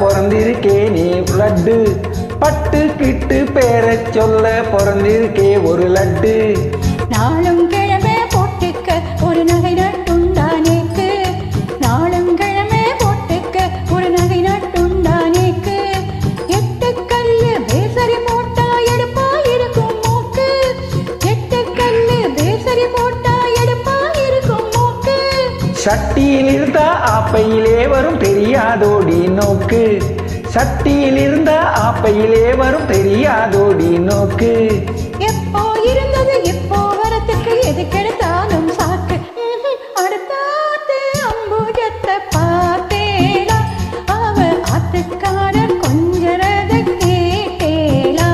பிறந்திருக்கே நீ லட்டு, பட்டு கிட்டு பேரச் சொல்ல பிறந்திருக்கே ஒரு லட்டு. நாளும் கிழமை போட்டுக்க ஒரு நகை நட்டுண்டானேக்கு, நாளும் கிழமை போட்டுக்க ஒரு நகை நட்டுண்டானேக்கு. எட்டு கல்லு பேசரி போட்டா எடுப்பா இருக்கும் மூக்கு, எட்டு கல்லு பேசரி போட்டா எடுப்பா இருக்கும் மூக்கு. சட்டியில் இருந்தா ஆப்பையிலே வரும் தெரியாதோடி நோக்கு, சட்டியில் இருந்தா ஆப்பையிலே வரும் தெரியாதோடி நோக்கு. எப்போ இருந்தது எப்போ வரத்துக்கு எது கெடுத்தாலும் சாக்கு. அடுத்தாத்து அம்புஜத்தை பார்த்தேனா, அவ ஆத்துக்காரர் கொஞ்சரத கேட்டேலா.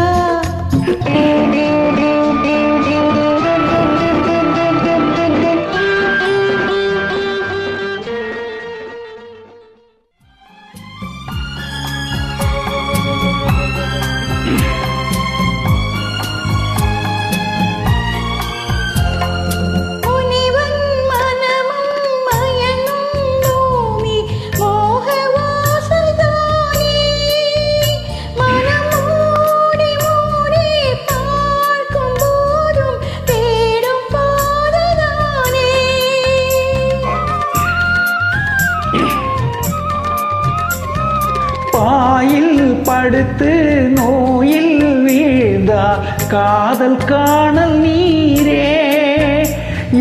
பாயில் படுத்து நோயில் வீழ்ந்தா காதல் காணல் நீரே,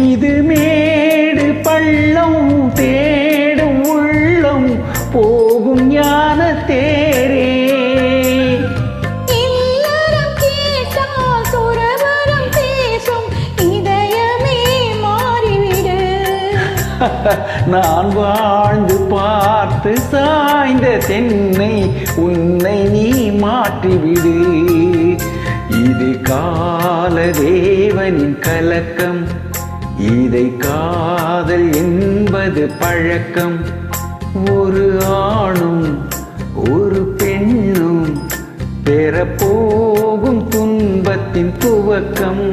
இது மேடு பள்ளம் தேடும் உள்ளம் போகும் ஞான தேரே. இல்லறம் கேட்டால் சுரவரம் பேசும் இதயமே மாறிவிடு. நான் வாழ்ந்து பார்த்து சாய்ந்த தென்னை உன்னை நீ மாற்றிவிடு. இது கால தேவனின் கலக்கம், இதை காதல் என்பது பழக்கம். ஒரு ஆணும் ஒரு பெண்ணும் பெறப்போகும் துன்பத்தின் துவக்கம்.